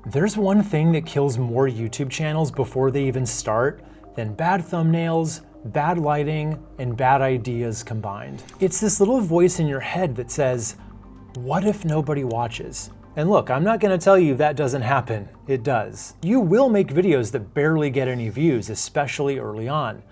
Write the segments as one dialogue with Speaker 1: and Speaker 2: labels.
Speaker 1: There's one thing that kills more YouTube channels before they even start than bad thumbnails, bad lighting, and bad ideas combined. It's this little voice in your head that says, what if nobody watches? And look, I'm not gonna tell you that doesn't happen. It does. You will make videos that barely get any views, especially early on.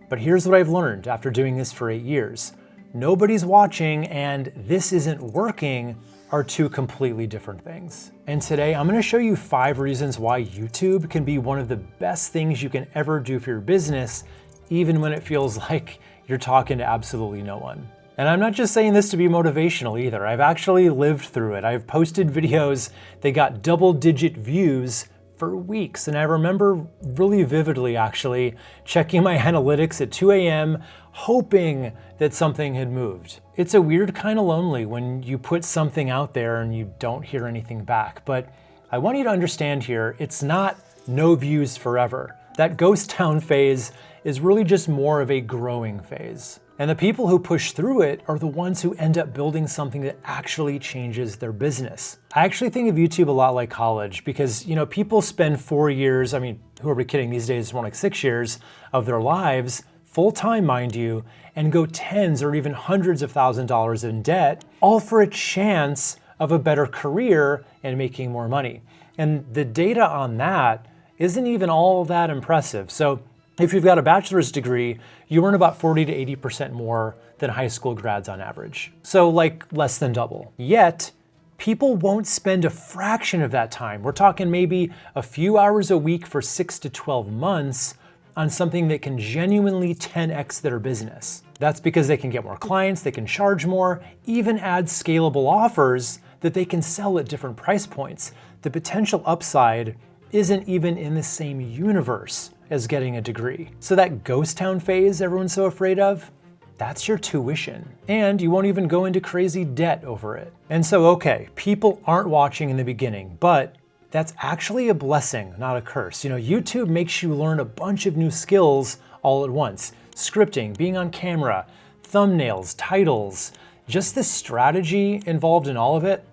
Speaker 1: But here's what I've learned after doing this for 8 years. Nobody's watching and this isn't working are two completely different things. And today I'm gonna show you 5 reasons why YouTube can be one of the best things you can ever do for your business, even when it feels like you're talking to absolutely no one. And I'm not just saying this to be motivational either. I've actually lived through it. I've posted videos that got double-digit views for weeks. And I remember really vividly actually checking my analytics at 2 a.m., hoping that something had moved. It's a weird kind of lonely when you put something out there and you don't hear anything back. But I want you to understand here, it's not no views forever. That ghost town phase is really just more of a growing phase. And the people who push through it are the ones who end up building something that actually changes their business. I actually think of YouTube a lot like college because, people spend 4 years, who are we kidding, these days it's more like 6 years of their lives, full-time mind you, and go tens or even hundreds of thousands of dollars in debt, all for a chance of a better career and making more money. And the data on that isn't even all that impressive. So if you've got a bachelor's degree, you earn about 40 to 80% more than high school grads on average. So like less than double. Yet, people won't spend a fraction of that time. We're talking maybe a few hours a week for 6 to 12 months on something that can genuinely 10x their business. That's because they can get more clients, they can charge more, even add scalable offers that they can sell at different price points. The potential upside isn't even in the same universe as getting a degree. So that ghost town phase everyone's so afraid of, that's your tuition. And you won't even go into crazy debt over it. And so, okay, people aren't watching in the beginning, but that's actually a blessing, not a curse. YouTube makes you learn a bunch of new skills all at once. Scripting, being on camera, thumbnails, titles, just the strategy involved in all of it.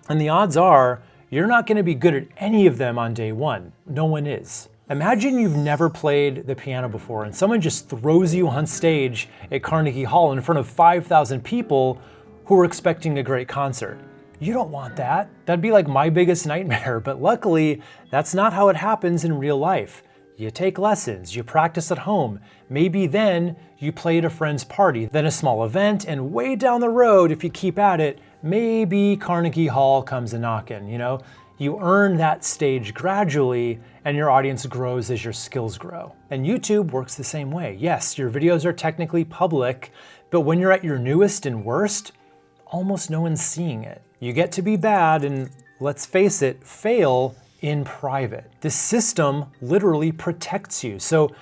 Speaker 1: And the odds are, you're not gonna be good at any of them on day one. No one is. Imagine you've never played the piano before and someone just throws you on stage at Carnegie Hall in front of 5,000 people who are expecting a great concert. You don't want that. That'd be like my biggest nightmare, but luckily, that's not how it happens in real life. You take lessons, you practice at home, maybe then you play at a friend's party, then a small event, and way down the road, if you keep at it, maybe Carnegie Hall comes a-knocking, You earn that stage gradually, and your audience grows as your skills grow. And YouTube works the same way. Yes, your videos are technically public, but when you're at your newest and worst, almost no one's seeing it. You get to be bad and, let's face it, fail in private. This system literally protects you. So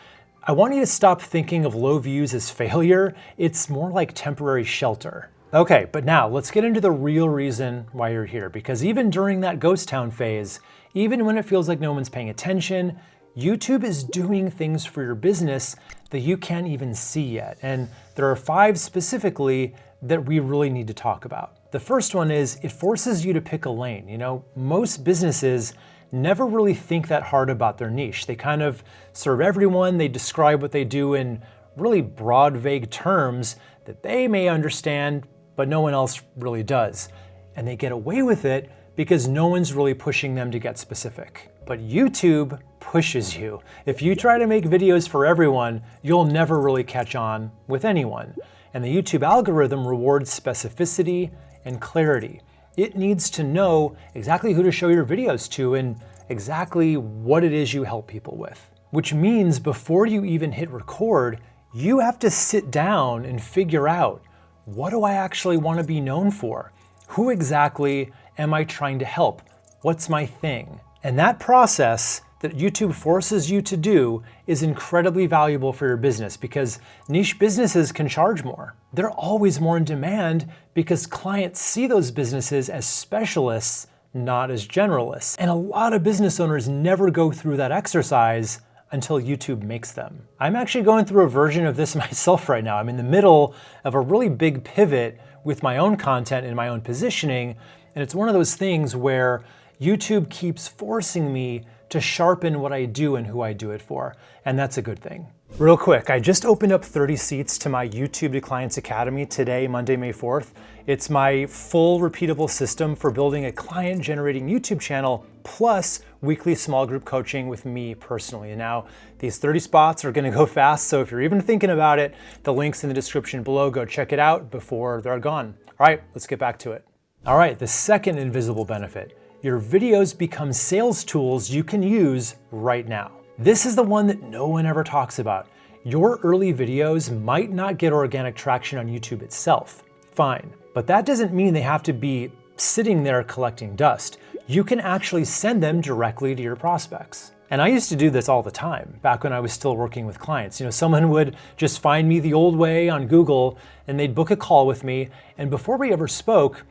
Speaker 1: I want you to stop thinking of low views as failure. It's more like temporary shelter. Okay, but now let's get into the real reason why you're here, because even during that ghost town phase, even when it feels like no one's paying attention, YouTube is doing things for your business that you can't even see yet. And there are 5 specifically that we really need to talk about. The first one is it forces you to pick a lane. Most businesses never really think that hard about their niche. They kind of serve everyone. They describe what they do in really broad, vague terms that they may understand, but no one else really does. And they get away with it because no one's really pushing them to get specific. But YouTube pushes you. If you try to make videos for everyone, you'll never really catch on with anyone. And the YouTube algorithm rewards specificity and clarity. It needs to know exactly who to show your videos to and exactly what it is you help people with. Which means before you even hit record, you have to sit down and figure out, what do I actually want to be known for? Who exactly am I trying to help? What's my thing? And that process that YouTube forces you to do is incredibly valuable for your business because niche businesses can charge more. They're always more in demand because clients see those businesses as specialists, not as generalists. And a lot of business owners never go through that exercise until YouTube makes them. I'm actually going through a version of this myself right now. I'm in the middle of a really big pivot with my own content and my own positioning, and it's one of those things where YouTube keeps forcing me to sharpen what I do and who I do it for, and that's a good thing. Real quick, I just opened up 30 seats to my YouTube to Clients Academy today, Monday, May 4th. It's my full repeatable system for building a client-generating YouTube channel, plus weekly small group coaching with me personally. And now these 30 spots are gonna go fast, so if you're even thinking about it, the link's in the description below. Go check it out before they're gone. All right, let's get back to it. All right, the second invisible benefit. Your videos become sales tools you can use right now. This is the one that no one ever talks about. Your early videos might not get organic traction on YouTube itself. Fine, but that doesn't mean they have to be sitting there collecting dust. You can actually send them directly to your prospects. And I used to do this all the time, back when I was still working with clients. Someone would just find me the old way on Google and they'd book a call with me. And before we ever spoke,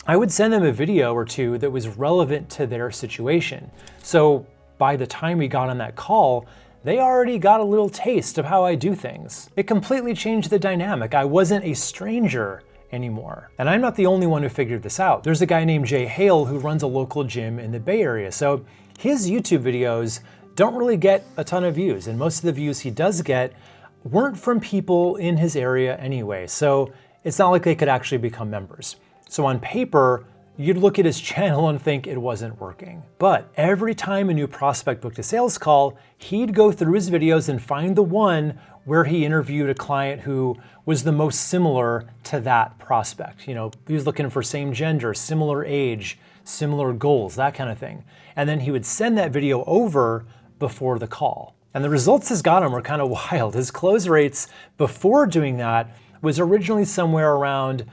Speaker 1: I would send them a video or two that was relevant to their situation. So by the time we got on that call, they already got a little taste of how I do things. It completely changed the dynamic. I wasn't a stranger anymore. And I'm not the only one who figured this out. There's a guy named Jay Hale who runs a local gym in the Bay Area. So his YouTube videos don't really get a ton of views, and most of the views he does get weren't from people in his area anyway. So it's not like they could actually become members. So on paper, you'd look at his channel and think it wasn't working. But every time a new prospect booked a sales call, he'd go through his videos and find the one where he interviewed a client who was the most similar to that prospect. He was looking for same gender, similar age, similar goals, that kind of thing. And then he would send that video over before the call. And the results his got him were kind of wild. His close rates before doing that was originally somewhere around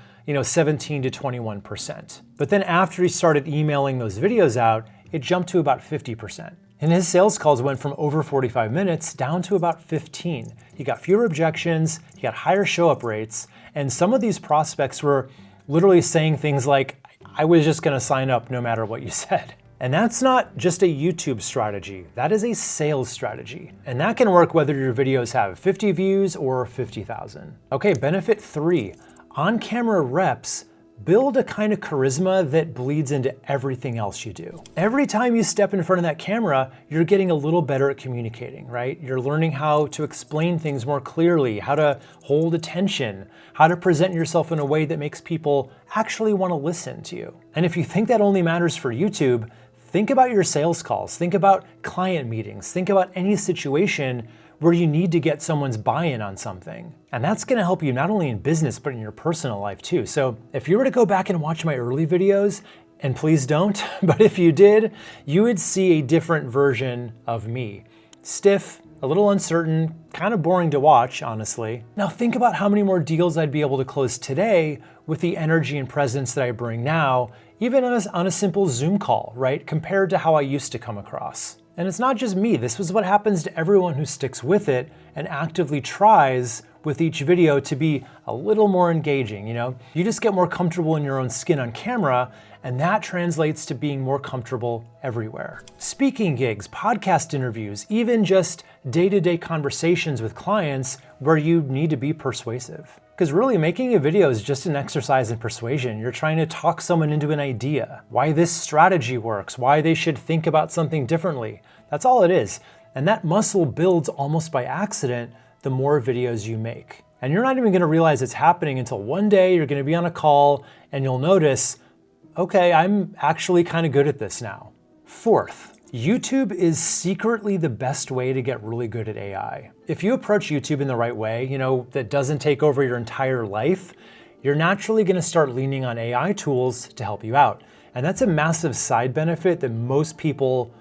Speaker 1: 17 to 21%. But then after he started emailing those videos out, it jumped to about 50%. And his sales calls went from over 45 minutes down to about 15. He got fewer objections, he got higher show-up rates, and some of these prospects were literally saying things like, I was just gonna sign up no matter what you said. And that's not just a YouTube strategy, that is a sales strategy. And that can work whether your videos have 50 views or 50,000. Okay, benefit 3. On-camera reps build a kind of charisma that bleeds into everything else you do. Every time you step in front of that camera, you're getting a little better at communicating, right? You're learning how to explain things more clearly, how to hold attention, how to present yourself in a way that makes people actually want to listen to you. And if you think that only matters for YouTube, think about your sales calls, think about client meetings, think about any situation where you need to get someone's buy-in on something. And that's gonna help you not only in business, but in your personal life too. So if you were to go back and watch my early videos, and please don't, but if you did, you would see a different version of me. Stiff, a little uncertain, kind of boring to watch, honestly. Now think about how many more deals I'd be able to close today with the energy and presence that I bring now, even on a simple Zoom call, right? Compared to how I used to come across. And it's not just me, this is what happens to everyone who sticks with it and actively tries with each video to be a little more engaging, You just get more comfortable in your own skin on camera, and that translates to being more comfortable everywhere. Speaking gigs, podcast interviews, even just day-to-day conversations with clients where you need to be persuasive. Because really, making a video is just an exercise in persuasion. You're trying to talk someone into an idea, why this strategy works, why they should think about something differently. That's all it is. And that muscle builds almost by accident the more videos you make. And you're not even gonna realize it's happening until one day you're gonna be on a call and you'll notice, okay, I'm actually kind of good at this now. Fourth, YouTube is secretly the best way to get really good at AI. If you approach YouTube in the right way, that doesn't take over your entire life, you're naturally gonna start leaning on AI tools to help you out. And that's a massive side benefit that most people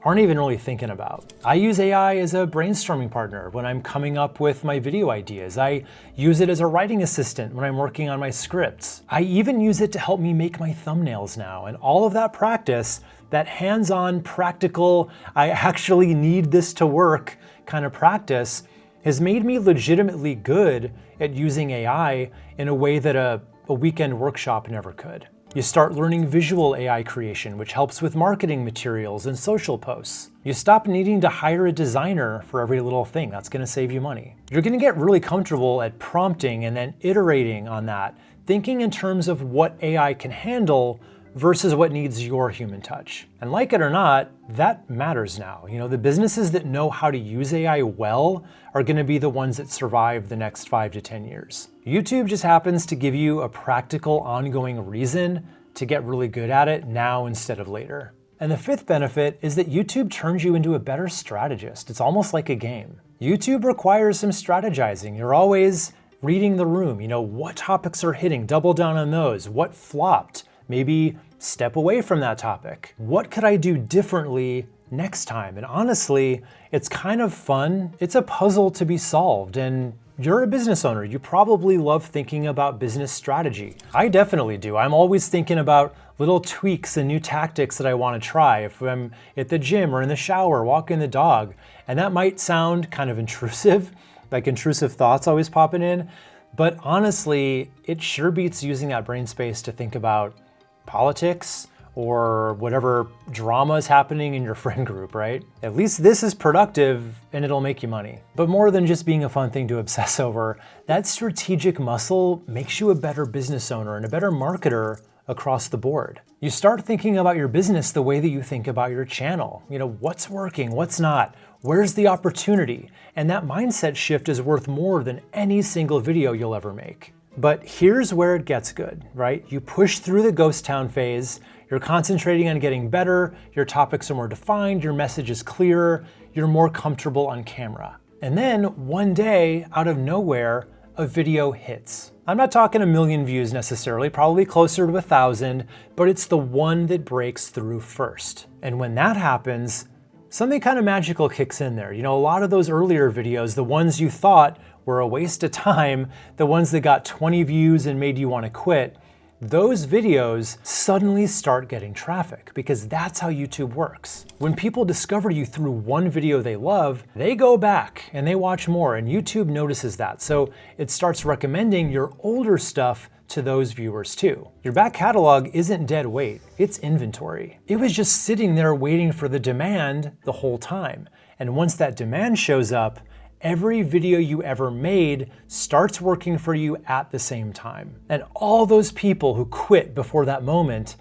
Speaker 1: aren't even really thinking about. I use AI as a brainstorming partner when I'm coming up with my video ideas. I use it as a writing assistant when I'm working on my scripts. I even use it to help me make my thumbnails now. And all of that practice, that hands-on, practical, I actually need this to work kind of practice, has made me legitimately good at using AI in a way that a weekend workshop never could. You start learning visual AI creation, which helps with marketing materials and social posts. You stop needing to hire a designer for every little thing. That's gonna save you money. You're gonna get really comfortable at prompting and then iterating on that, thinking in terms of what AI can handle versus what needs your human touch. And like it or not, that matters now. The businesses that know how to use AI well are going to be the ones that survive the next 5 to 10 years. YouTube just happens to give you a practical, ongoing reason to get really good at it now instead of later. And the fifth benefit is that YouTube turns you into a better strategist. It's almost like a game. YouTube requires some strategizing. You're always reading the room. What topics are hitting, double down on those. What flopped? Maybe step away from that topic. What could I do differently next time? And honestly, it's kind of fun. It's a puzzle to be solved. And you're a business owner. You probably love thinking about business strategy. I definitely do. I'm always thinking about little tweaks and new tactics that I want to try if I'm at the gym or in the shower, walking the dog. And that might sound kind of intrusive, like intrusive thoughts always popping in. But honestly, it sure beats using that brain space to think about politics or whatever drama is happening in your friend group, right? At least this is productive and it'll make you money. But more than just being a fun thing to obsess over, that strategic muscle makes you a better business owner and a better marketer across the board. You start thinking about your business the way that you think about your channel. What's working, what's not, where's the opportunity? And that mindset shift is worth more than any single video you'll ever make. But here's where it gets good, right? You push through the ghost town phase, you're concentrating on getting better, your topics are more defined, your message is clearer, you're more comfortable on camera. And then one day, out of nowhere, a video hits. I'm not talking 1 million views necessarily, probably closer to 1,000, but it's the one that breaks through first. And when that happens, something kind of magical kicks in there. A lot of those earlier videos, the ones you thought were a waste of time, the ones that got 20 views and made you want to quit, those videos suddenly start getting traffic because that's how YouTube works. When people discover you through one video they love, they go back and they watch more, and YouTube notices that. So it starts recommending your older stuff to those viewers too. Your back catalog isn't dead weight, it's inventory. It was just sitting there waiting for the demand the whole time. And once that demand shows up, every video you ever made starts working for you at the same time. And all those people who quit before that moment,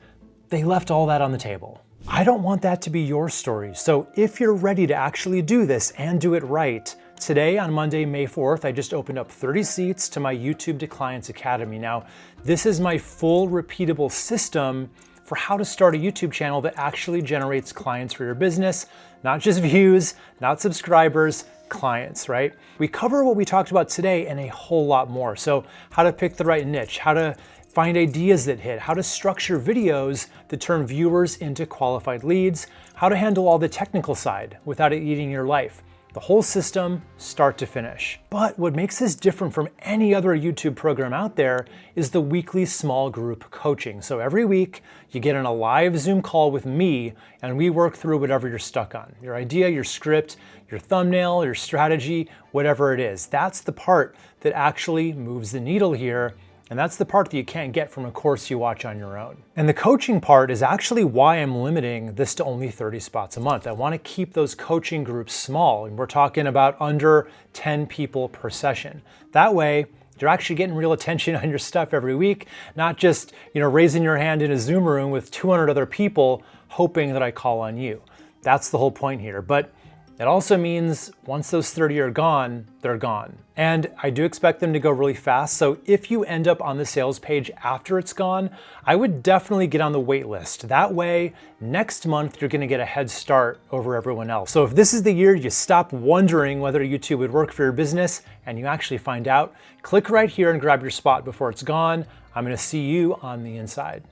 Speaker 1: they left all that on the table. I don't want that to be your story. So if you're ready to actually do this and do it right, today on Monday, May 4th, I just opened up 30 seats to my YouTube to Clients Academy. Now, this is my full repeatable system for how to start a YouTube channel that actually generates clients for your business, not just views, not subscribers, clients, right? We cover what we talked about today and a whole lot more. So how to pick the right niche, how to find ideas that hit, how to structure videos that turn viewers into qualified leads, how to handle all the technical side without it eating your life. The whole system, start to finish. But what makes this different from any other YouTube program out there is the weekly small group coaching. So every week you get on a live Zoom call with me and we work through whatever you're stuck on. Your idea, your script, your thumbnail, your strategy, whatever it is. That's the part that actually moves the needle here. And that's the part that you can't get from a course you watch on your own. And the coaching part is actually why I'm limiting this to only 30 spots a month. I want to keep those coaching groups small. And we're talking about under 10 people per session. That way, you're actually getting real attention on your stuff every week, not just, raising your hand in a Zoom room with 200 other people hoping that I call on you. That's the whole point here. But it also means once those 30 are gone, they're gone. And I do expect them to go really fast. So if you end up on the sales page after it's gone, I would definitely get on the wait list. That way, next month, you're gonna get a head start over everyone else. So if this is the year you stop wondering whether YouTube would work for your business and you actually find out, click right here and grab your spot before it's gone. I'm gonna see you on the inside.